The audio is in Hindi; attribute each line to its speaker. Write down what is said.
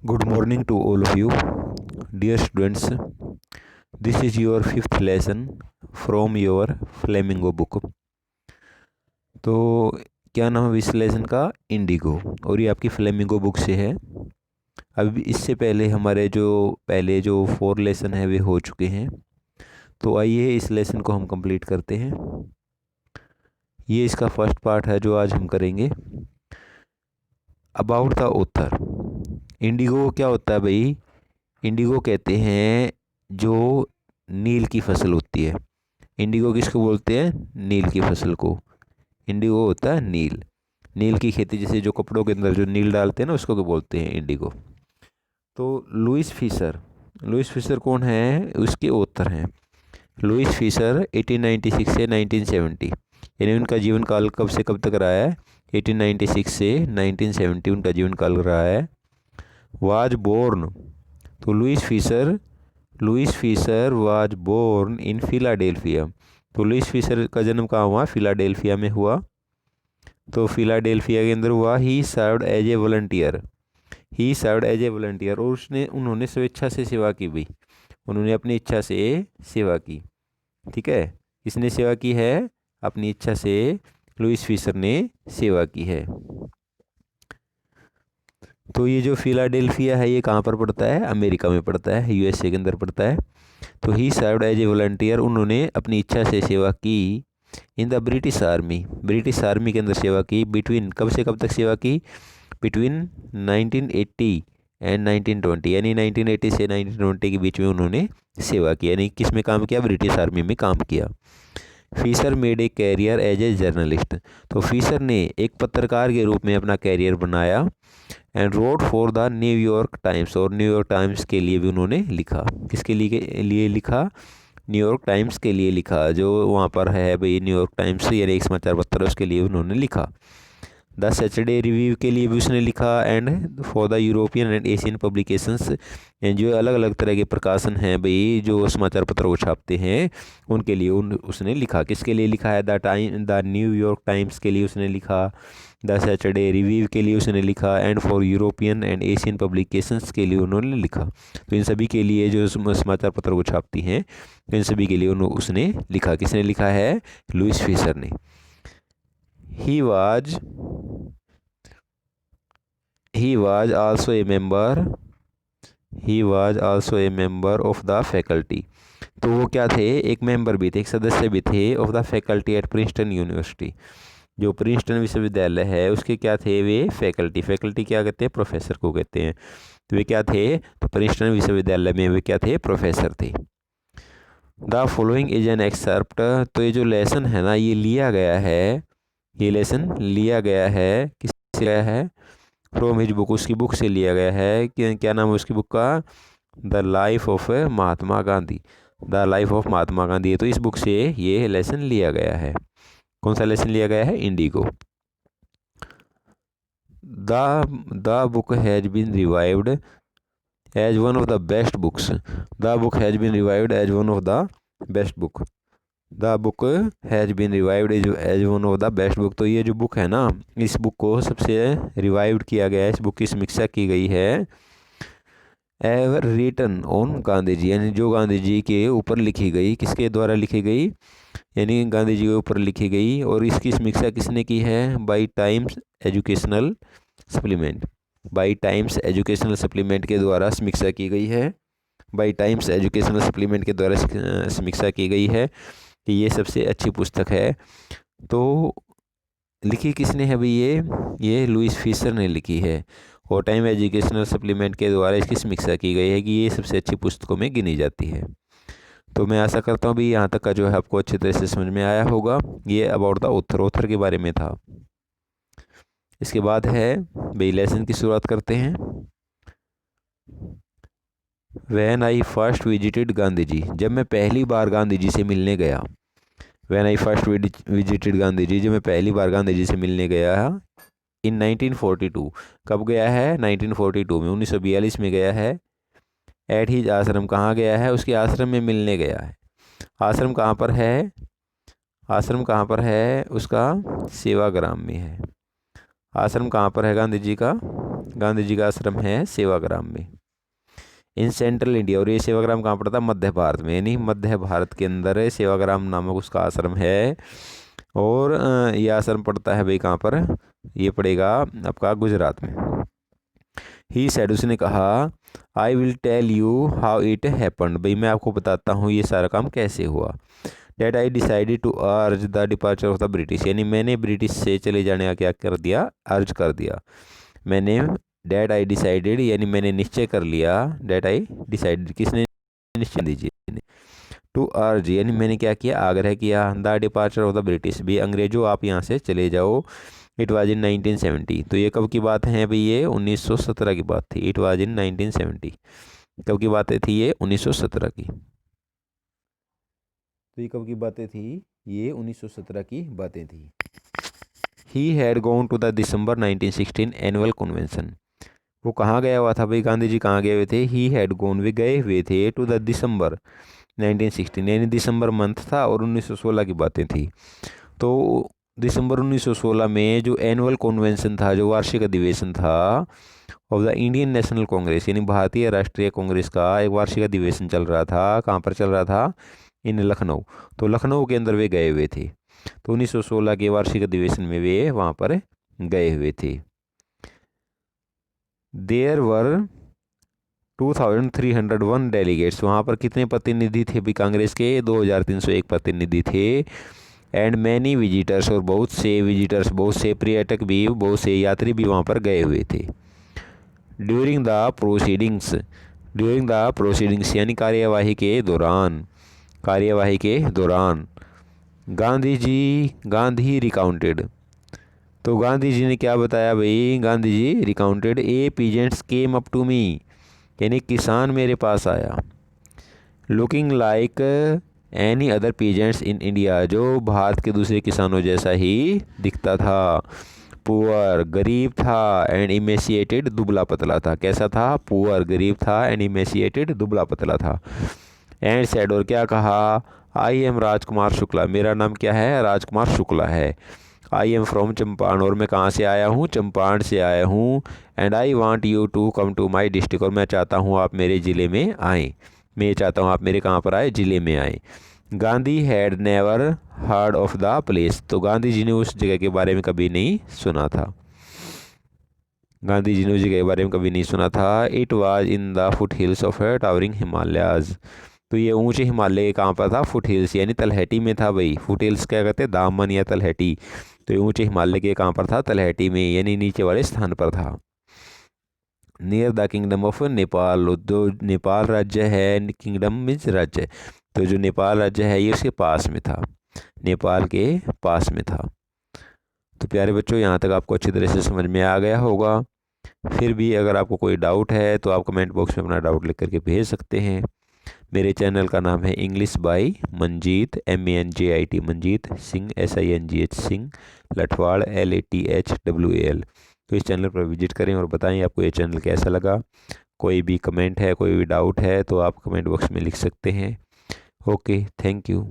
Speaker 1: Good morning to all of you, dear students. This is your fifth lesson from your Flamingo book. तो क्या नाम है इस लेसन का? इंडिगो। और ये आपकी फ्लेमिंगो बुक से है। अब इससे पहले हमारे जो 4 लेसन है वे हो चुके हैं। तो आइए इस लेसन को हम कंप्लीट करते हैं। ये इसका फर्स्ट पार्ट है जो आज हम करेंगे। About the author. इंडिगो क्या होता है भाई? इंडिगो कहते हैं जो नील की फसल होती है। इंडिगो किसको बोलते हैं? नील की फसल को। इंडिगो होता है नील। नील की खेती, जैसे जो कपड़ों के अंदर जो नील डालते हैं ना, उसको क्या बोलते हैं? इंडिगो। तो लुइस फिशर कौन है? उसके ऑथर हैं। लुइस फिशर 1896 से 1970, यानी उनका जीवन काल कब से कब तक रहा है? 1896 से 1970 उनका जीवन काल रहा है। Was born. तो Louis Fischer was born in Philadelphia. तो लुइस फिशर का जन्म कहाँ हुआ? फिलाडेल्फिया में हुआ। तो फिलाडेल्फिया के अंदर हुआ। He served as a volunteer. और उन्होंने स्वेच्छा से सेवा की भाई। उन्होंने अपनी इच्छा से सेवा की। ठीक है। किसने सेवा की है? अपनी इच्छा से लुइस फिशर ने सेवा की है। तो ये जो फिलाडेल्फिया है ये कहाँ पर पड़ता है? अमेरिका में पड़ता है, यूएसए के अंदर पड़ता है। तो he served as a volunteer. उन्होंने अपनी इच्छा से सेवा की इन द ब्रिटिश आर्मी के अंदर सेवा की। बिटवीन, कब से कब तक सेवा की? बिटवीन 1980 एंड 1920, यानी 1980 से 1920 के बीच में उन्होंने सेवा की। यानी किस में काम किया? ब्रिटिश आर्मी में काम किया। Fischer made a career as a journalist. तो फिशर ने एक पत्रकार के रूप में अपना कैरियर बनाया। And wrote for the New York Times. और न्यूयॉर्क टाइम्स के लिए भी उन्होंने लिखा। किसके लिए लिखा? न्यूयॉर्क टाइम्स के लिए लिखा। जो वहाँ पर है भाई न्यूयॉर्क टाइम्स, यानी एक समाचार पत्र, उसके लिए उन्होंने लिखा। द सैटरडे रिव्यू के लिए भी उसने लिखा। And for the European and Asian publications, जो अलग अलग तरह के प्रकाशन हैं भाई जो समाचार पत्र को छापते हैं, उनके लिए उसने लिखा। किसके लिए लिखा है? द न्यूयॉर्क टाइम्स के लिए उसने लिखा। द सैटरडे रिव्यू के लिए उसने लिखा। And for European and Asian publications के लिए उन्होंने लिखा। तो इन सभी के लिए जो समाचार पत्र को छापती हैं, तो इन सभी के लिए उसने लिखा। किसने लिखा है? लुइस फिशर ने। He was he was also a member of the faculty। तो वो क्या थे? एक मेंबर भी थे, एक सदस्य भी थे of the faculty at Princeton university. जो प्रिंसटन विश्वविद्यालय है उसके क्या थे वे? फैकल्टी क्या कहते हैं? प्रोफेसर को कहते हैं। तो वे क्या थे? तो प्रिंसटन विश्वविद्यालय में वे क्या थे? प्रोफेसर थे। The following is an excerpt. तो ये जो लेसन है ना, ये लिया गया है, ये लेसन लिया गया है, किससे लिया है? फ्रॉम हिज बुक, उसकी बुक से लिया गया है। क्या नाम है उसकी बुक का? The life of Mahatma Gandhi. The life of Mahatma Gandhi. तो इस बुक से ये लेसन लिया गया है। कौन सा लेसन लिया गया है? Indigo. The book has been revived as one of the best books. The book has been revived as one of the best book. The book has been revived as one of the best book. तो ये जो बुक है ना, इस बुक को सबसे रिवाइव्ड किया गया है, इस बुक की समीक्षा की गई है। Ever written on Gandhi ji, यानी जो गांधी जी के ऊपर लिखी गई। किसके द्वारा लिखी गई? यानी गांधी जी के ऊपर लिखी गई। और इसकी समीक्षा किसने की है? By times educational supplement. By times educational supplement के द्वारा समीक्षा की गई है। बाई टाइम्स एजुकेशनल सप्लीमेंट के द्वारा समीक्षा की गई है कि ये सबसे अच्छी पुस्तक है। तो लिखी किसने है भाई? ये लुइस फिशर ने लिखी है। और टाइम एजुकेशनल सप्लीमेंट के द्वारा इसकी समीक्षा की गई है कि ये सबसे अच्छी पुस्तकों में गिनी जाती है। तो मैं आशा करता हूँ भाई यहाँ तक का जो है आपको अच्छी तरह से समझ में आया होगा। ये अबाउट द ऑथर के बारे में था। इसके बाद है भाई लेसन की शुरुआत करते हैं। When I first visited Gandhi ji. जब मैं पहली बार गांधी जी से मिलने गया। When I first visited Gandhi ji, जब मैं पहली बार गांधी जी से मिलने गया इन 1942। कब गया है? 1942 में, 1942 में गया है। एट हिज आश्रम, कहाँ गया है? उसके आश्रम में मिलने गया है। आश्रम कहाँ पर है? आश्रम कहाँ पर है उसका? सेवाग्राम में है। आश्रम कहाँ पर है गांधी जी का? गांधी जी का आश्रम है सेवाग्राम में। इन सेंट्रल इंडिया, और ये सेवाग्राम कहाँ पड़ता है? मध्य भारत में, यानी मध्य भारत के अंदर सेवाग्राम नामक उसका आश्रम है। और ये आश्रम पड़ता है भाई कहाँ पर? ये पड़ेगा आपका गुजरात में। ही सेड, उसने कहा, I will tell you how it happened, भाई मैं आपको बताता हूँ ये सारा काम कैसे हुआ। That I decided to urge the departure of the British, यानी मैंने ब्रिटिश से चले जाने का क्या कर दिया? अर्ज कर दिया। मैंने डेट आई डिसाइडेड, यानी मैंने निश्चय कर लिया। डेट आई डिसाइडेड, किसने निश्चय? दीजिए। टू अर्ज, यानी मैंने क्या किया? आग्रह किया। The departure of the British, भी अंग्रेजों आप यहाँ से चले जाओ। इट वाज इन 1970, तो ये कब की बात है भाई? ये 1917 की बात थी। इट वाज इन 1970, कब की बातें थी? ये 1917 की। तो ये कब की बातें थी? ये 1917 की बातें थी। He had gone to the December 1916 annual convention, वो कहाँ गया हुआ था भाई? गांधी जी कहाँ गए हुए थे? ही हैड गॉन, वे गए हुए थे, टू द दिसंबर 1916, यानी दिसंबर मंथ था और 1916 की बातें थी। तो दिसंबर 1916 में जो एनुअल कन्वेंशन था, जो वार्षिक अधिवेशन था of the Indian national Congress, यानी भारतीय राष्ट्रीय कांग्रेस का एक वार्षिक अधिवेशन चल रहा था। कहाँ पर चल रहा था? इन लखनऊ। तो लखनऊ के अंदर वे गए हुए थे। तो 1916 के वार्षिक अधिवेशन में वे वहाँ पर गए हुए थे। देयर वर 2301 डेलीगेट्स, वहाँ पर कितने प्रतिनिधि थे भी कांग्रेस के? 2301 प्रतिनिधि थे। एंड मैनी विजिटर्स, और बहुत से विजिटर्स, बहुत से पर्यटक भी, बहुत से यात्री भी वहाँ पर गए हुए थे। ड्यूरिंग द प्रोसीडिंग्स, यानी कार्यवाही के दौरान, कार्यवाही के दौरान गांधी रिकाउंटेड, तो गांधी जी ने क्या बताया भाई? Gandhi ji recounted, a peasants came up to me, यानी किसान मेरे पास आया। Looking like any other peasants in India, जो भारत के दूसरे किसानों जैसा ही दिखता था। पुअर, गरीब था। एंड इमेसिएटेड, दुबला पतला था। कैसा था? पुअर, गरीब था। एंड इमेसिएटेड, दुबला पतला था। एंड सेड, और क्या कहा? आई एम राजकुमार शुक्ला, मेरा नाम क्या है? राजकुमार शुक्ला है। आई एम फ्रॉम चंपारण, और मैं कहाँ से आया हूँ? चंपारण से आया हूँ। And I want you to come to my district, और मैं चाहता हूँ आप मेरे ज़िले में आएँ। मैं चाहता हूँ आप मेरे कहाँ पर आए? ज़िले में आए। Gandhi had never heard of the place, तो गांधी जी ने उस जगह के बारे में कभी नहीं सुना था। गांधी जी ने उस जगह के बारे में कभी नहीं सुना था। It was in the foot hills of towering Himalayas, तो ये ऊंचे हिमालय कहाँ पर था? फुट हिल्स, यानी तलहटी में था भाई। फुट हिल्स क्या कहते हैं? दामन या तलहटी। तो ये ऊंचे हिमालय के कहाँ पर था? तलहटी में, यानी नीचे वाले स्थान पर था। Near the kingdom of Nepal, जो नेपाल राज्य है, किंगडम मीन्स राज्य, तो जो नेपाल राज्य है ये उसके पास में था, नेपाल के पास में था। तो प्यारे बच्चों, यहाँ तक आपको अच्छी तरह से समझ में आ गया होगा। फिर भी अगर आपको कोई डाउट है तो आप कमेंट बॉक्स में अपना डाउट लिख करके भेज सकते हैं। मेरे चैनल का नाम है English by Manjit, MANJIT, Manjit Singh, SINGH Singh, Lathwal LATHWAL। तो इस चैनल पर विजिट करें और बताएं आपको ये चैनल कैसा लगा। कोई भी कमेंट है, कोई भी डाउट है तो आप कमेंट बॉक्स में लिख सकते हैं। Okay, thank you.